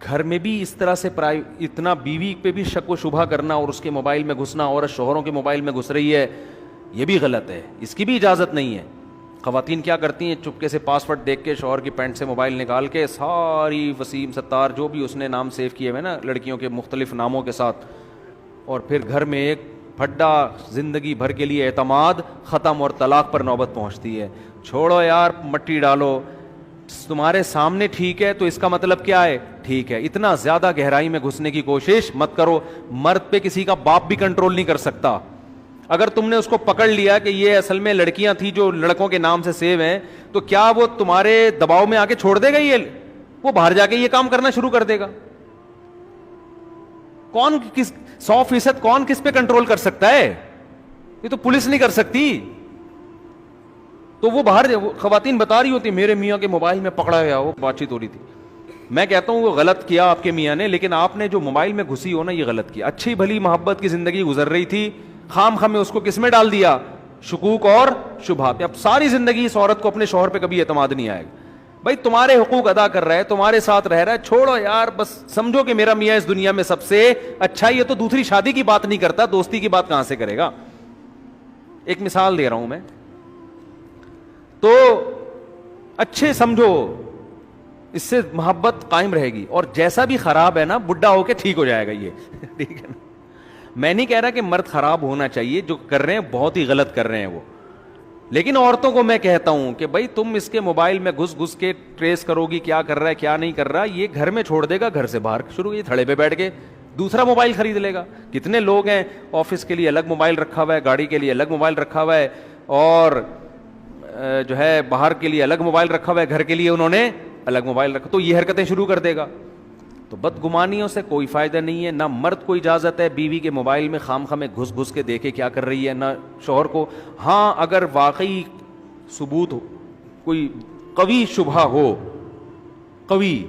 گھر میں بھی اس طرح سے اتنا بیوی پہ بھی شک و شبہ کرنا اور اس کے موبائل میں گھسنا، عورت شوہروں کے موبائل میں گھس رہی ہے، یہ بھی غلط ہے، اس کی بھی اجازت نہیں ہے. خواتین کیا کرتی ہیں، چپکے سے پاس ورڈ دیکھ کے شوہر کی پینٹ سے موبائل نکال کے ساری وسیم ستار جو بھی اس نے نام سیو کیے ہوئے نا لڑکیوں کے مختلف ناموں کے ساتھ، اور پھر گھر میں ایک پھڈا، زندگی بھر کے لیے اعتماد ختم اور طلاق پر نوبت پہنچتی ہے. چھوڑو یار، مٹی ڈالو، تمہارے سامنے ٹھیک ہے تو اس کا مطلب کیا ہے ٹھیک ہے. اتنا زیادہ گہرائی میں گھسنے کی کوشش مت کرو. مرد پہ کسی کا باپ بھی کنٹرول نہیں کر سکتا. اگر تم نے اس کو پکڑ لیا کہ یہ اصل میں لڑکیاں تھیں جو لڑکوں کے نام سے سیو ہیں، تو کیا وہ تمہارے دباؤ میں آ کے چھوڑ دے گا؟ یہ وہ باہر جا کے یہ کام کرنا شروع کر دے گا. کون کس 100% کون کس پہ کنٹرول کر سکتا ہے؟ یہ تو پولیس نہیں کر سکتی. تو وہ باہر خواتین بتا رہی ہوتی میرے میاں کے موبائل میں پکڑا گیا، وہ بات چیت ہو رہی تھی. میں کہتا ہوں وہ غلط کیا آپ کے میاں نے، لیکن آپ نے جو موبائل میں گھسی ہو نا یہ غلط کیا. اچھی بھلی محبت کی زندگی گزر رہی تھی، خام خام میں اس کو کس میں ڈال دیا؟ شکوک اور شبہات. اب ساری زندگی اس عورت کو اپنے شوہر پہ کبھی اعتماد نہیں آئے گا. بھائی تمہارے حقوق ادا کر رہا ہے، تمہارے ساتھ رہ رہا ہے، چھوڑو یار. بس سمجھو کہ میرا میاں اس دنیا میں سب سے اچھا. یہ تو دوسری شادی کی بات نہیں کرتا، دوستی کی بات کہاں سے کرے گا؟ ایک مثال دے رہا ہوں میں. تو اچھے سمجھو، اس سے محبت قائم رہے گی. اور جیسا بھی خراب ہے نا بڈھا ہو کے ٹھیک ہو جائے گا یہ. ٹھیک ہے نا؟ میں نہیں کہہ رہا کہ مرد خراب ہونا چاہیے، جو کر رہے ہیں بہت ہی غلط کر رہے ہیں وہ. لیکن عورتوں کو میں کہتا ہوں کہ بھائی تم اس کے موبائل میں گھس گھس کے ٹریس کرو گی کیا کر رہا ہے کیا نہیں کر رہا. یہ گھر میں چھوڑ دے گا، گھر سے باہر شروع یہ تھڑے پہ بیٹھ کے دوسرا موبائل خرید لے گا. کتنے لوگ ہیں آفس کے لیے الگ موبائل رکھا ہوا ہے، گاڑی کے لیے الگ موبائل رکھا ہوا ہے، اور جو ہے باہر کے لیے الگ موبائل رکھا ہوا ہے، گھر کے لیے انہوں نے الگ موبائل رکھا. تو یہ حرکتیں شروع کر دے گا. تو بدگمانیوں سے کوئی فائدہ نہیں ہے. نہ مرد کو اجازت ہے بیوی کے موبائل میں خام خام گھس گھس کے دیکھے کیا کر رہی ہے، نہ شوہر کو. ہاں اگر واقعی ثبوت ہو، کوئی قوی شبہ ہو، قوی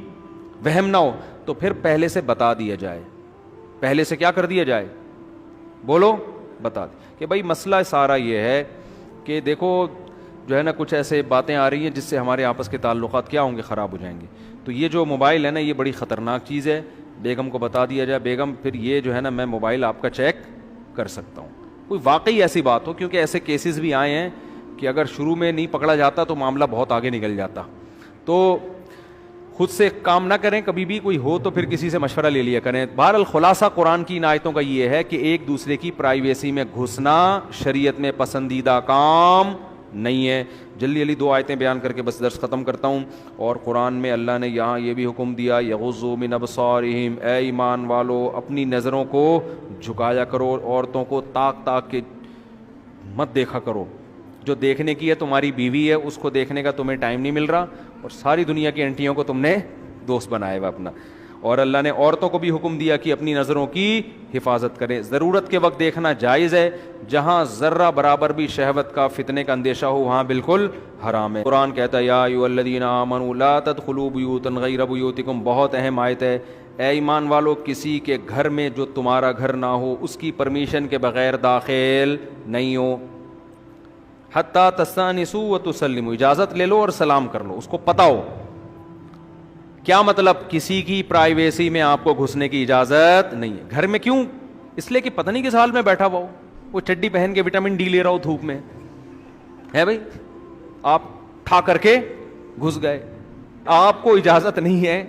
وہم نہ ہو، تو پھر پہلے سے بتا دیا جائے. پہلے سے کیا کر دیا جائے؟ بولو، بتا دیں کہ بھائی مسئلہ سارا یہ ہے کہ دیکھو جو ہے نا کچھ ایسے باتیں آ رہی ہیں جس سے ہمارے آپس کے تعلقات کیا ہوں گے، خراب ہو جائیں گے. تو یہ جو موبائل ہے نا یہ بڑی خطرناک چیز ہے. بیگم کو بتا دیا جائے، بیگم پھر یہ جو ہے نا میں موبائل آپ کا چیک کر سکتا ہوں. کوئی واقعی ایسی بات ہو، کیونکہ ایسے کیسز بھی آئے ہیں کہ اگر شروع میں نہیں پکڑا جاتا تو معاملہ بہت آگے نکل جاتا. تو خود سے کام نہ کریں کبھی بھی. کوئی ہو تو پھر کسی سے مشورہ لے لیا کریں. بہرحال خلاصہ قرآن کی ان آیتوں کا یہ ہے کہ ایک دوسرے کی پرائیویسی میں گھسنا شریعت میں پسندیدہ کام نہیں ہے. جلدی جلدی 2 آیتیں بیان کر کے بس درس ختم کرتا ہوں. اور قرآن میں اللہ نے یہاں یہ بھی حکم دیا یغضوا من ابصارہم، اے ایمان والو اپنی نظروں کو جھکایا کرو، عورتوں کو تاک تاک کے مت دیکھا کرو. جو دیکھنے کی ہے تمہاری بیوی ہے، اس کو دیکھنے کا تمہیں ٹائم نہیں مل رہا، اور ساری دنیا کی انٹیوں کو تم نے دوست بنایا ہوا اپنا. اور اللہ نے عورتوں کو بھی حکم دیا کہ اپنی نظروں کی حفاظت کریں. ضرورت کے وقت دیکھنا جائز ہے، جہاں ذرہ برابر بھی شہوت کا فتنے کا اندیشہ ہو وہاں بالکل حرام ہے. قرآن کہتا ہے یا ایھا الذین آمنوا لا تدخلوا بیوتا غیر بیوتکم. بہت اہم آیت ہے. اے ایمان والو کسی کے گھر میں جو تمہارا گھر نہ ہو اس کی پرمیشن کے بغیر داخل نہیں ہو. حتی تستأنسوا وتسلموا، اجازت لے لو اور سلام کر لو، اس کو پتہ ہو. کیا مطلب؟ کسی کی پرائیویسی میں آپ کو گھسنے کی اجازت نہیں ہے. گھر میں کیوں؟ اس لیے کہ پتہ نہیں کس حال میں بیٹھا ہوا ہو، وہ چڈی پہن کے وٹامن ڈی لے رہا ہو دھوپ میں ہے. بھائی آپ ٹھا کر کے گھس گئے. آپ کو اجازت نہیں ہے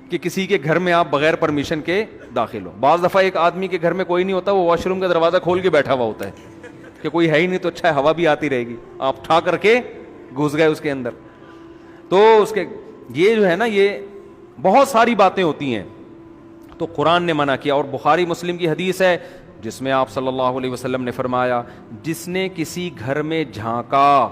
کہ کسی کے گھر میں آپ بغیر پرمیشن کے داخل ہو. بعض دفعہ ایک آدمی کے گھر میں کوئی نہیں ہوتا، وہ واش روم کا دروازہ کھول کے بیٹھا ہوا ہوتا ہے کہ کوئی ہے ہی نہیں تو اچھا ہے ہوا بھی آتی رہے گی. آپ ٹھا کر کے گھس گئے اس کے اندر. تو اس کے یہ جو ہے نا یہ بہت ساری باتیں ہوتی ہیں. تو قرآن نے منع کیا. اور بخاری مسلم کی حدیث ہے جس میں آپ صلی اللہ علیہ وسلم نے فرمایا جس نے کسی گھر میں جھانکا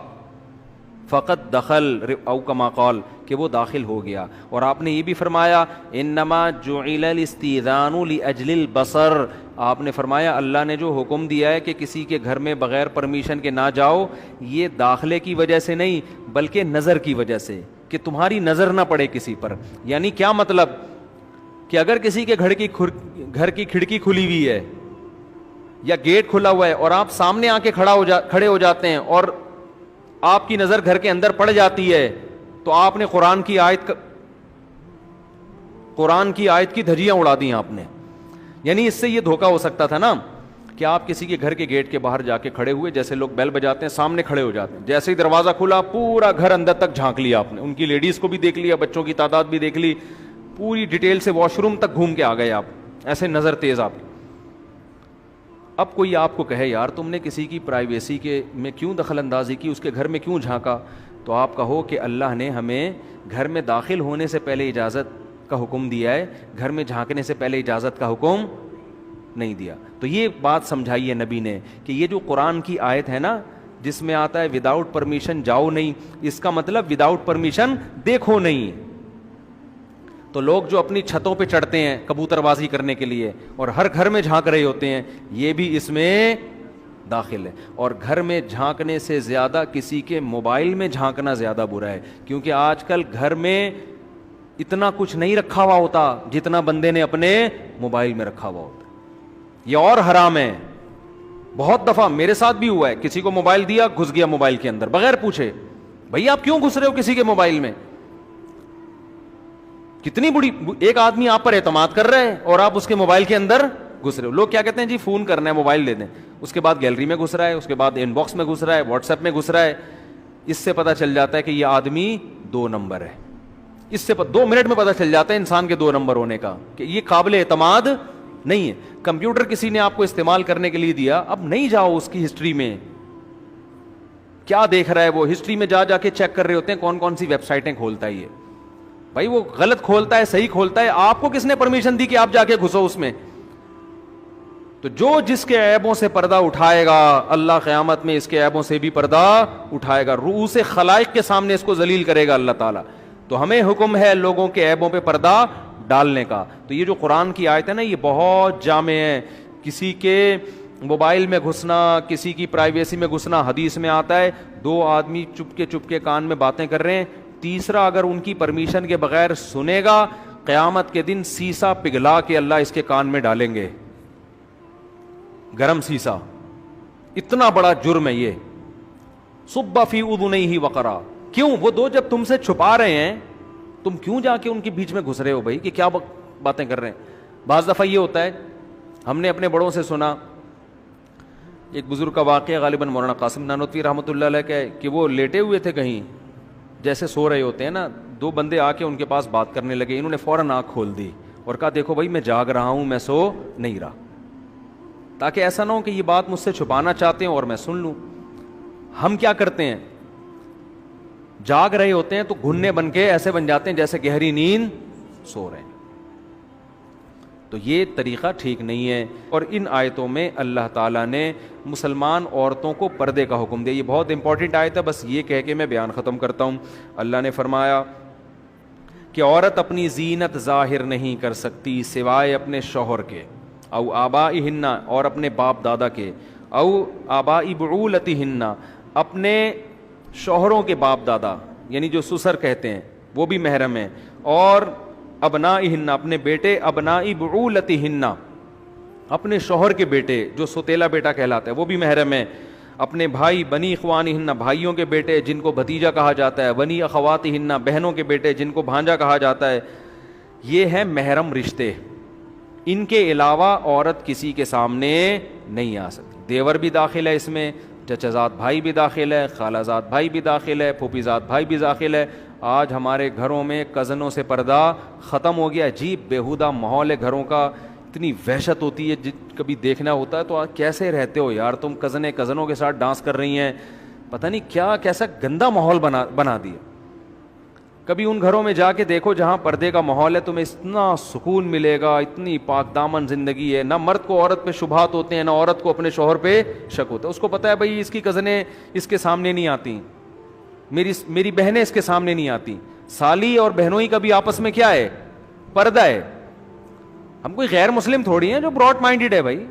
فقط دخل او کما قال، کہ وہ داخل ہو گیا. اور آپ نے یہ بھی فرمایا انما جعل الاستئذان لاجل البصر. آپ نے فرمایا اللہ نے جو حکم دیا ہے کہ کسی کے گھر میں بغیر پرمیشن کے نہ جاؤ، یہ داخلے کی وجہ سے نہیں بلکہ نظر کی وجہ سے، کہ تمہاری نظر نہ پڑے کسی پر. یعنی کیا مطلب؟ کہ اگر کسی کے گھر کی کھڑکی کھلی ہوئی ہے یا گیٹ کھلا ہوا ہے اور آپ سامنے آ کے کھڑے ہو جاتے ہیں اور آپ کی نظر گھر کے اندر پڑ جاتی ہے، تو آپ نے قرآن کی آیت قرآن کی آیت کی دھجیاں اڑا دی آپ نے. یعنی اس سے یہ دھوکا ہو سکتا تھا نا کہ آپ کسی کے گھر کے گیٹ کے باہر جا کے کھڑے ہوئے, جیسے لوگ بیل بجاتے ہیں سامنے کھڑے ہو جاتے ہیں, جیسے ہی دروازہ کھلا پورا گھر اندر تک جھانک لیا آپ نے, ان کی لیڈیز کو بھی دیکھ لیا, بچوں کی تعداد بھی دیکھ لی, پوری ڈیٹیل سے واش روم تک گھوم کے آ گئے آپ, ایسے نظر تیز آپ کی. اب کوئی آپ کو کہے یار تم نے کسی کی پرائیویسی کے میں کیوں دخل اندازی کی, اس کے گھر میں کیوں جھانکا, تو آپ کہو کہ اللہ نے ہمیں گھر میں داخل ہونے سے پہلے اجازت کا حکم دیا ہے, گھر میں جھانکنے سے پہلے اجازت کا حکم نہیں دیا. تو یہ بات سمجھائی ہے نبی نے کہ یہ جو قرآن کی آیت ہے نا جس میں آتا ہے وداؤٹ پرمیشن جاؤ نہیں, اس کا مطلب وداؤٹ پرمیشن دیکھو نہیں. تو لوگ جو اپنی چھتوں پہ چڑھتے ہیں کبوتر بازی کرنے کے لیے اور ہر گھر میں جھانک رہے ہوتے ہیں, یہ بھی اس میں داخل ہے. اور گھر میں جھانکنے سے زیادہ کسی کے موبائل میں جھانکنا زیادہ برا ہے, کیونکہ آج کل گھر میں اتنا کچھ نہیں رکھا ہوا ہوتا جتنا بندے نے اپنے موبائل میں رکھا ہوا ہوتا. یہ اور حرام ہے. بہت دفعہ میرے ساتھ بھی ہوا ہے, کسی کو موبائل دیا گھس گیا موبائل کے اندر بغیر پوچھے, بھائی آپ کیوں گھس رہے ہو کسی کے موبائل میں, کتنی بڑی, ایک آدمی آپ پر اعتماد کر رہا ہے اور آپ اس کے موبائل کے اندر گھس رہے ہو. لوگ کیا کہتے ہیں جی فون کرنا ہے موبائل دے دیں, اس کے بعد گیلری میں گھس رہا ہے, اس کے بعد ان باکس میں گھس رہا ہے, واٹس ایپ میں گھس رہا ہے. اس سے پتہ چل جاتا ہے کہ یہ آدمی 2 نمبر ہے. اس سے 2 منٹ میں پتہ چل جاتا ہے انسان کے 2 نمبر ہونے کا, کہ یہ قابل اعتماد نہیں ہے. کمپیوٹر کسی نے آپ کو استعمال کرنے کے لیے دیا, اب نہیں جاؤ اس کی ہسٹری میں کیا دیکھ رہا ہے, وہ ہسٹری میں جا کے چیک کر رہے ہوتے ہیں کون کون سی ویب سائٹیں کھولتا ہے یہ. بھائی وہ غلط کھولتا ہے صحیح کھولتا ہے, آپ کو کس نے پرمیشن دی کہ آپ جا کے گھسو اس میں. تو جو جس کے عیبوں سے پردہ اٹھائے گا اللہ قیامت میں اس کے عیبوں سے بھی پردہ اٹھائے گا, رؤوس خلائق کے سامنے اس کو ذلیل کرے گا اللہ تعالیٰ. تو ہمیں حکم ہے لوگوں کے عیبوں پہ پردہ ڈالنے کا. تو یہ جو قرآن کی آیت ہے نا یہ بہت جامع ہے. کسی کے موبائل میں گھسنا, کسی کی پرائیویسی میں گھسنا, حدیث میں آتا ہے 2 آدمی چپ کے کان میں باتیں کر رہے ہیں, تیسرا اگر ان کی پرمیشن کے بغیر سنے گا قیامت کے دن سیسا پگھلا کے اللہ اس کے کان میں ڈالیں گے, گرم سیسا. اتنا بڑا جرم ہے یہ. صب فی اذنیہ وقرا. کیوں وہ 2 جب تم سے چھپا رہے ہیں تم کیوں جا کے ان کے بیچ میں گھس رہے ہو بھائی, کہ کیا باتیں کر رہے ہیں. بعض دفعہ یہ ہوتا ہے, ہم نے اپنے بڑوں سے سنا, ایک بزرگ کا واقعہ غالباً مولانا قاسم نانوتوی رحمۃ اللہ علیہ کا ہے, کہ وہ لیٹے ہوئے تھے کہیں, جیسے سو رہے ہوتے ہیں نا, 2 بندے آ کے ان کے پاس بات کرنے لگے. انہوں نے فوراً آنکھ کھول دی اور کہا دیکھو بھائی میں جاگ رہا ہوں, میں سو نہیں رہا, تاکہ ایسا نہ ہو کہ یہ بات مجھ سے چھپانا چاہتے ہیں اور میں سن لوں. ہم کیا کرتے ہیں, جاگ رہے ہوتے ہیں تو گھننے بن کے ایسے بن جاتے ہیں جیسے گہری نیند سو رہے ہیں. تو یہ طریقہ ٹھیک نہیں ہے. اور ان آیتوں میں اللہ تعالیٰ نے مسلمان عورتوں کو پردے کا حکم دیا. یہ بہت امپورٹنٹ آیت ہے, بس یہ کہہ کے میں بیان ختم کرتا ہوں. اللہ نے فرمایا کہ عورت اپنی زینت ظاہر نہیں کر سکتی سوائے اپنے شوہر کے, او آبائہن, اور اپنے باپ دادا کے, او آبائی بعولتہن, اپنے شوہروں کے باپ دادا یعنی جو سسر کہتے ہیں وہ بھی محرم ہیں, اور ابنائہن, اپنے بیٹے, ابنائی بعولتہن, اپنے شوہر کے بیٹے جو سوتیلا بیٹا کہلاتا ہے وہ بھی محرم ہے, اپنے بھائی, بنی اخوانہن, بھائیوں کے بیٹے جن کو بھتیجا کہا جاتا ہے, بنی اخواتہن, بہنوں کے بیٹے جن کو بھانجا کہا جاتا ہے. یہ ہیں محرم رشتے, ان کے علاوہ عورت کسی کے سامنے نہیں آ سکتی. دیور بھی داخل ہے اس میں, چچا زاد بھائی بھی داخل ہے, خالہ زاد بھائی بھی داخل ہے, پھوپھی زاد بھائی بھی داخل ہے. آج ہمارے گھروں میں کزنوں سے پردہ ختم ہو گیا. عجیب بیہودہ ماحول ہے گھروں کا, اتنی وحشت ہوتی ہے. کبھی دیکھنا ہوتا ہے تو آج کیسے رہتے ہو یار تم, کزنوں کے ساتھ ڈانس کر رہی ہیں, پتہ نہیں کیا کیسا گندا ماحول بنا دیا. کبھی ان گھروں میں جا کے دیکھو جہاں پردے کا ماحول ہے, تمہیں اتنا سکون ملے گا, اتنی پاک دامن زندگی ہے. نہ مرد کو عورت پہ شبہات ہوتے ہیں, نہ عورت کو اپنے شوہر پہ شک ہوتا ہے. اس کو پتہ ہے بھائی اس کی کزنیں اس کے سامنے نہیں آتی, میری بہنیں اس کے سامنے نہیں آتی. سالی اور بہنوئی کا بھی آپس میں کیا ہے, پردہ ہے. ہم کوئی غیر مسلم تھوڑی ہیں جو براڈ مائنڈیڈ ہے بھائی.